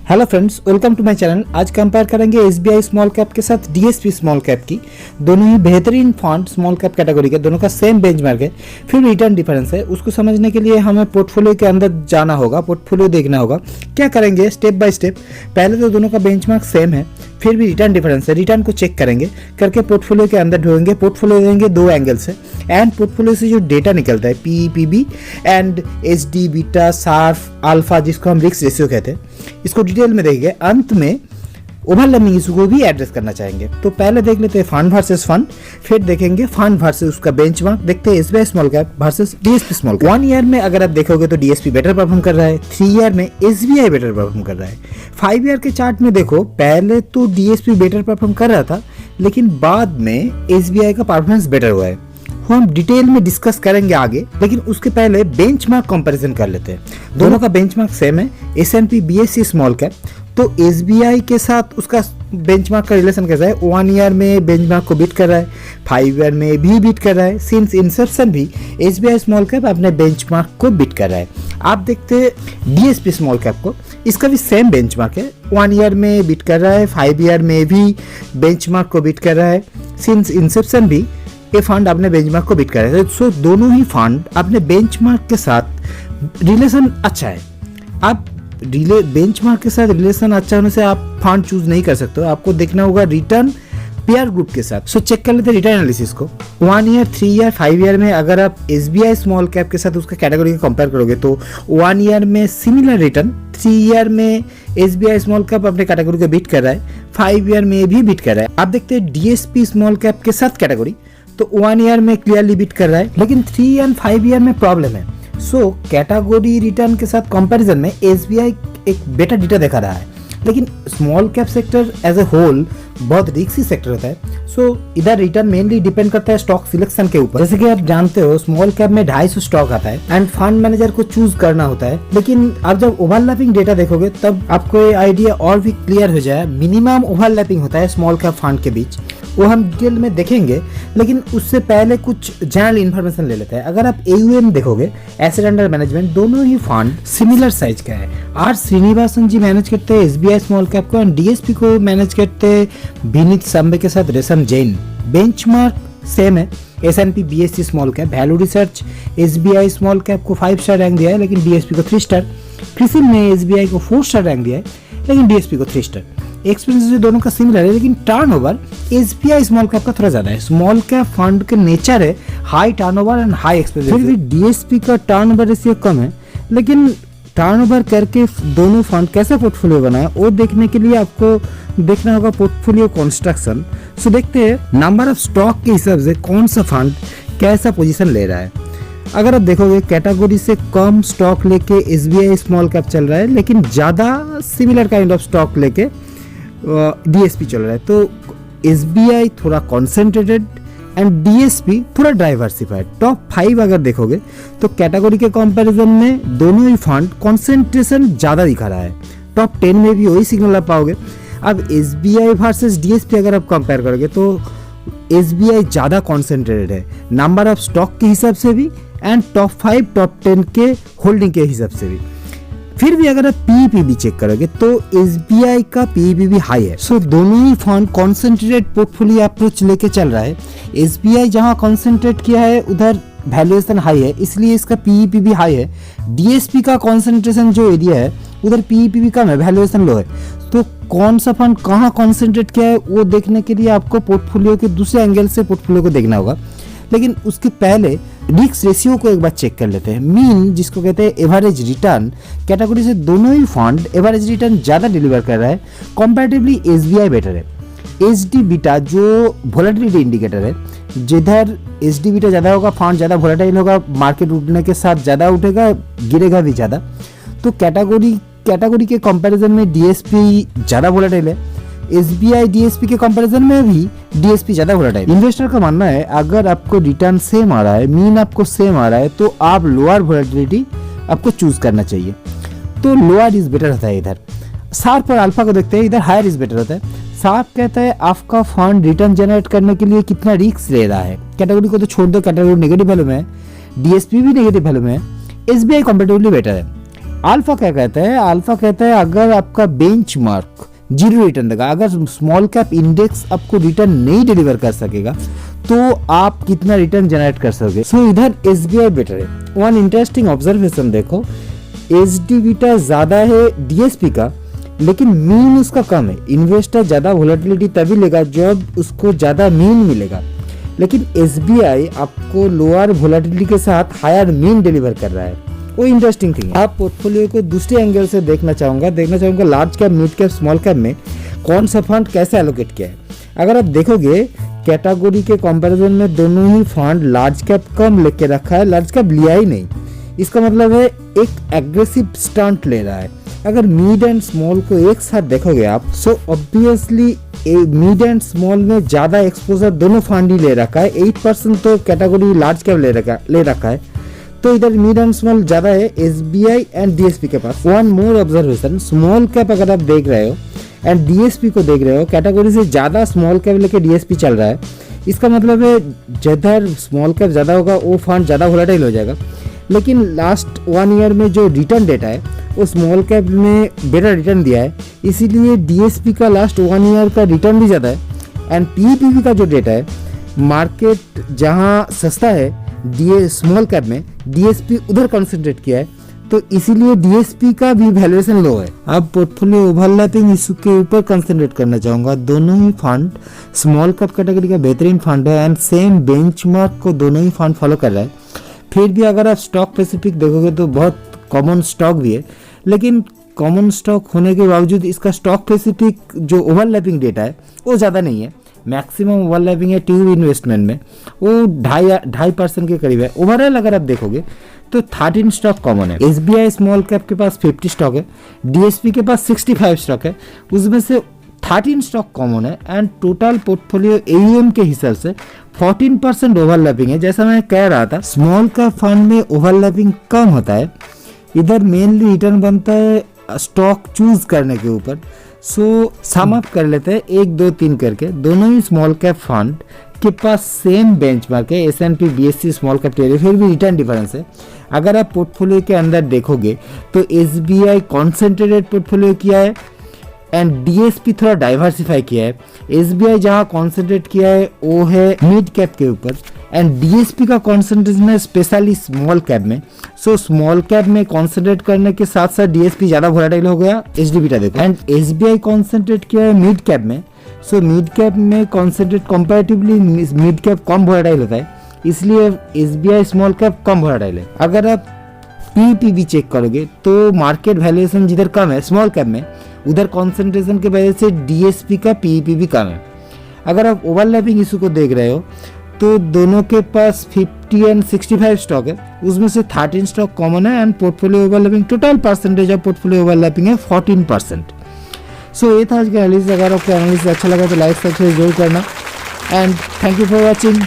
Hello friends, welcome to my channel. आज compare करेंगे SBI small cap के साथ डीएसपी स्मॉल कैप की। दोनों ही बेहतरीन फंड स्मॉल कैप कैटेगरी के, दोनों का सेम बेंचमार्क है, फिर रिटर्न डिफरेंस है। उसको समझने के लिए हमें पोर्टफोलियो के अंदर जाना होगा, पोर्टफोलियो देखना होगा। क्या करेंगे स्टेप बाय स्टेप। पहले तो दोनों का बेंचमार्क सेम है, फिर भी रिटर्न डिफरेंस है। रिटर्न को चेक करेंगे, करके पोर्टफोलियो के अंदर ढूंढेंगे। पोर्टफोलियो देंगे दो एंगल से, एंड पोर्टफोलियो से जो डेटा निकलता है P PB and HD beta sharpe alpha, जिसको हम रिस्क रेशियो कहते हैं, इसको डिटेल में देखेंगे। अंत में ओवरलैपिंग इशू को भी एड्रेस करना चाहेंगे। तो पहले देख लेते हैं फंड वर्सेस फंड, फिर देखेंगे फंड वर्सेस उसका बेंचमार्क। देखते हैं SBI small cap versus DSP small cap. 1 year में अगर आप देखोगे तो डीएसपी बेटर परफॉर्म कर रहा है, 3 ईयर में एसबीआई बेटर परफॉर्म कर रहा है। 5 ईयर के चार्ट में देखो, पहले तो डीएसपी बेटर परफॉर्म कर रहा था, लेकिन बाद में एसबीआई का परफॉर्मेंस बेटर हुआ है। हम डिटेल में डिस्कस करेंगे आगे, लेकिन उसके पहले बेंचमार्क कंपैरिजन कर लेते हैं। दोनों का बेंचमार्क सेम है, एस&पी बीएसई स्मॉल कैप। तो एसबीआई के साथ उसका बेंचमार्क का रिलेशन कैसा है? 1 ईयर में बेंचमार्क को बीट कर रहा है, 5 ईयर में भी बीट कर रहा है। सिंस इंसेप्शन भी एसबीआई स्मॉल कैप अपने बेंचमार्क को बीट कर रहा है। आप देखते हैं डीएसपी स्मॉल कैप को, इसका भी सेम बेंचमार्क है, 1 ईयर में बीट कर रहा है, 5 ईयर में भी बेंचमार्क को बीट कर रहा है। सिंस इंसेप्शन भी ये फंड अपने बेंचमार्क को बीट कर रहे हैं। सो दोनों ही फंड अपने बेंचमार्क के साथ रिलेशन अच्छा है। आप बेंचमार्क के साथ रिलेशन अच्छा होने से आप फंड चूज नहीं कर सकते हो, आपको देखना होगा रिटर्न पेयर ग्रुप के साथ। सो चेक कर लेते हैं रिटर्न एनालिसिस को। 1 ईयर, 3 ईयर, 5 ईयर में अगर आप एसबीआई स्मॉल कैप के साथ उसका कैटेगरी को कंपेयर करोगे तो 1 ईयर में सिमिलर रिटर्न, 3 ईयर में एसबीआई स्मॉल कैप अपने कैटेगरी को बीट कर रहा है, 5 ईयर में भी बीट कर रहा है। आप देखते हैं डीएसपी स्मॉल कैप के साथ कैटेगरी, तो 1 ईयर में क्लियरली बीट कर रहा है, लेकिन 3 एंड 5 ईयर में प्रॉब्लम है। सो कैटेगरी रिटर्न के साथ कंपैरिजन में एसबीआई एक बेटर डेटा दिखा रहा है, लेकिन small cap sector as a whole बहुत रिस्की सेक्टर होता है। सो इधर रिटर्न मेनली डिपेंड करता है स्टॉक सिलेक्शन के ऊपर। जैसे कि आप जानते हो स्मॉल कैप में 250 स्टॉक आता है एंड फंड मैनेजर को चूज करना होता है। लेकिन आप जब ओवरलैपिंग डेटा देखोगे तब आपको ये आइडिया और भी क्लियर हो जाए। मिनिमम ओवरलैपिंग होता है स्मॉल कैप फंड के बीच, वो हम डिटेल में देखेंगे, लेकिन उससे पहले कुछ जनरल इन्फॉर्मेशन ले लेते हैं। अगर आप एयूएम देखोगे, एसेट अंडर मैनेजमेंट, दोनों ही फंड सिमिलर साइज का है। आर श्रीनिवासन जी मैनेज करते हैं एसबीआई स्मॉल कैप को, एंड डीएसपी को मैनेज करते हैं विनीत सांबे के साथ रेशम जैन। बेंचमार्क सेम है, S&P BSE small cap. Value research SBI small cap को 5 स्टार रैंक दिया है, लेकिन डीएसपी को 3 स्टार। क्रिसिल ने एसबीआई को 4 स्टार रैंक दिया है, लेकिन डीएसपी को 3 स्टार। एक्सपेंसेस दोनों का सिमिलर है, लेकिन टर्नओवर एसबीआई स्मॉल कैप का थोड़ा ज्यादा है। स्मॉल कैप फंड का नेचर है high turnover and high expenses. फिर भी डीएसपी का टर्नओवर रेशियो कम है, लेकिन टर्नओवर करके दोनों फंड कैसा पोर्टफोलियो बनाए वो देखने के लिए आपको देखना होगा पोर्टफोलियो कंस्ट्रक्शन। सो देखते हैं नंबर ऑफ स्टॉक के हिसाब से कौन सा फंड कैसा पोजीशन ले रहा है। अगर आप देखोगे कैटेगरी से कम स्टॉक लेके एसबीआई स्मॉल कैप चल रहा है, लेकिन ज्यादा सिमिलर काइंड ऑफ स्टॉक लेके डीएसपी चल रहा है। तो एसबीआई थोड़ा कॉन्सेंट्रेटेड एंड डीएसपी थोड़ा डाइवर्सिफाइड। टॉप 5 अगर देखोगे तो कैटेगरी के कंपैरिजन में दोनों ही फंड कॉन्सेंट्रेशन ज्यादा दिखा रहा है। टॉप 10 में भी वही सिग्नल आप पाओगे। अब एसबीआई वर्सेस डीएसपी अगर आप कंपेयर करोगे तो एसबीआई ज्यादा कॉन्सेंट्रेटेड है, नंबर ऑफ स्टॉक के हिसाब से भी एंड टॉप 5 टॉप 10 के होल्डिंग के हिसाब से भी। फिर भी अगर आप पीईपी चेक करोगे तो एसबीआई का पीईपी भी हाई है। सो दोनों ही फंड कॉन्सेंट्रेटेड पोर्टफोलियो अप्रोच लेके चल रहा है। एसबीआई जहां कॉन्सेंट्रेट किया है उधर वैल्यूएशन हाई है, इसलिए इसका पीईपी भी हाई है। डीएसपी का कॉन्सेंट्रेशन जो एरिया है उधर पीईपी भी कम है, वैल्यूएशन लो है। तो कौन सा फंड कहाँ कॉन्सेंट्रेट किया है वो देखने के लिए आपको पोर्टफोलियो के दूसरे एंगल से पोर्टफोलियो को देखना होगा। लेकिन उसके पहले रिस्क रेशियो को एक बार चेक कर लेते हैं। मीन जिसको कहते हैं एवरेज रिटर्न, कैटेगरी से दोनों ही फंड एवरेज रिटर्न ज्यादा डिलीवर कर रहा है। कंपैरेटिवली एसबीआई बेटर है। एचडी बीटा जो वोलेटिलिटी इंडिकेटर है, जिधर एचडी बीटा ज्यादा होगा फंड ज्यादा वोलेटाइल होगा, मार्केट उठने के साथ ज्यादा उठेगा, गिरेगा भी ज्यादा। तो कैटेगरी के कंपैरिजन में डीएसपी ज्यादा वोलेटाइल है। एसबीआई डीएसपी के कंपैरिजन में भी डीएसपी ज्यादा वोलेटाइल। इन्वेस्टर का मानना है अगर आपको रिटर्न सेम आ रहा है, मीन आपको सेम आ रहा है, तो आप लोअर वोलेटिलिटी आपको चूज करना चाहिए। तो लोअर इज बेटर होता है। इधर शार्प और अल्फा को देखते हैं, इधर हायर इज बेटर होता है। शार्प कहता है आपका फंड रिटर्न जनरेट करने के लिए कितना रिस्क ले रहा है। कैटेगरी को तो छोड़ दो, कैटेगरी नेगेटिव वैल्यू में है, डीएसपी भी नेगेटिव वैल्यू में है। एसबीआई कंपैरेटिवली बेटर है। अल्फा क्या कहता है? अल्फा कहता है अगर आपका बेंचमार्क जीरो रिटर्न देगा, अगर स्मॉल कैप इंडेक्स आपको रिटर्न नहीं डिलीवर कर सकेगा तो आप कितना रिटर्न जनरेट कर सकोगे। सो इधर एसबीआई बेटर है। वन इंटरेस्टिंग ऑब्जर्वेशन देखो, एचडी बीटा ज्यादा है डीएसपी का, लेकिन मीन उसका कम है। इन्वेस्टर ज्यादा वोलेटिलिटी तभी लेगा जब उसको ज्यादा मीन मिलेगा, लेकिन एसबीआई आपको लोअर वोलेटिलिटी के साथ हायर मीन डिलीवर कर रहा है। वो इंटरेस्टिंग थिंग है। आप पोर्टफोलियो को दूसरे एंगल से देखना चाहूंगा large cap, mid cap, small cap में कौन सा फंड कैसे एलोकेट किया है। अगर आप देखोगे कैटेगरी के कंपैरिजन में दोनों ही फंड लार्ज कैप कम लेके रखा है, लार्ज कैप लिया ही नहीं। इसका मतलब है एक एग्रेसिव स्टंट ले रहा है। अगर मिड एंड स्मॉल को एक साथ देखोगे आप, so obviously mid and small में ज्यादा एक्सपोजर दोनों फंड ही ले रखा है। 8% तो कैटेगरी लार्ज कैप ले रखा है, तो इधर मिड एंड स्मॉल ज्यादा है एसबीआई एंड डीएसपी के पास। One more observation, small cap अगर आप देख रहे हो एंड डीएसपी को देख रहे हो, कैटेगरी से ज्यादा स्मॉल कैप लेके डीएसपी चल रहा है। इसका मतलब है जिधर स्मॉल कैप ज्यादा होगा वो फंड ज्यादा वोलेटाइल हो जाएगा। लेकिन लास्ट 1 ईयर में जो रिटर्न डेटा है वो स्मॉल कैप में बेटर रिटर्न दिया है, इसीलिए डीएसपी का लास्ट 1 ईयर का रिटर्न भी ज़्यादा है। एंड पीईपीवी का जो डेटा है, मार्केट जहां सस्ता है स्मॉल कैप में, डीएसपी उधर कंसंट्रेट किया है, तो इसीलिए डीएसपी का भी वैल्यूएशन लो है। अब पोर्टफोलियो ओवरलैपिंग इशू के ऊपर कंसंट्रेट करना चाहूँगा। दोनों ही फंड स्मॉल कैप कैटेगरी का बेहतरीन फंड है एंड सेम बेंचमार्क को दोनों ही फंड फॉलो कर रहा है। फिर भी अगर आप स्टॉक स्पेसिफिक देखोगे तो बहुत कॉमन स्टॉक भी है, लेकिन कॉमन स्टॉक होने के बावजूद इसका स्टॉक स्पेसिफिक जो ओवरलैपिंग डेटा है वो ज़्यादा नहीं है। मैक्सिमम ओवरलैपिंग है ट्यूब इन्वेस्टमेंट में, वो 2.5% के करीब है। ओवरऑल अगर आप देखोगे तो 13 स्टॉक कॉमन है। एसबीआई स्मॉल कैप के पास 50 स्टॉक है, डीएसपी के पास 65 स्टॉक है, उसमें से 13 स्टॉक कॉमन है एंड टोटल पोर्टफोलियो एयूएम के हिसाब से 14% ओवरलैपिंग है। जैसा मैं कह रहा था, स्मॉल कैप फंड में ओवरलैपिंग कम होता है। इधर मेनली रिटर्न बनता है स्टॉक चूज करने के ऊपर। सो सम अप कर लेते हैं 1, 2, 3 करके। दोनों ही स्मॉल कैप फंड के पास सेम बेंचमार्क है, S&P BSE स्मॉल कैप टेरी, फिर भी रिटर्न डिफरेंस है। अगर आप पोर्टफोलियो के अंदर देखोगे तो एसबीआई कॉन्सेंट्रेटेड पोर्टफोलियो किया है एंड डीएसपी थोड़ा डाइवर्सिफाई किया है। एसबीआई जहां कॉन्सेंट्रेट किया है वो है मिड कैप के ऊपर एंड डीएसपी का कॉन्सेंट्रेशन है स्पेशली स्मॉल कैप में। सो स्मॉल कैप में कॉन्सेंट्रेट करने के साथ साथ डीएसपी ज्यादा वोलेटाइल हो गया। एचडी बीटा देखो एंड एसबीआई कॉन्सेंट्रेट किया है मिड कैप में। सो मिड कैप में कॉन्सेंट्रेट कंपैरेटिवली मिड कैप कम वोलेटाइल होता है, इसलिए एसबीआई स्मॉल कैप कम वोलेटाइल है। अगर आप पीईपीवी चेक करोगे तो मार्केट वैल्यूएशन जिधर कम है स्मॉल कैप में, उधर कॉन्सेंट्रेशन की वजह से डीएसपी का पीईपीवी कम है। अगर आप ओवरलैपिंग इशू को देख रहे हो तो दोनों के पास 50 एंड 65 स्टॉक है, उसमें से 13 स्टॉक कॉमन है and portfolio overlapping total percentage of portfolio overlapping है 14%। सो ये था आज का एनालिसिस। अगर आपको एनालिसिस अच्छा लगा तो लाइक सब्सक्राइब जरूर करना and thank you for watching.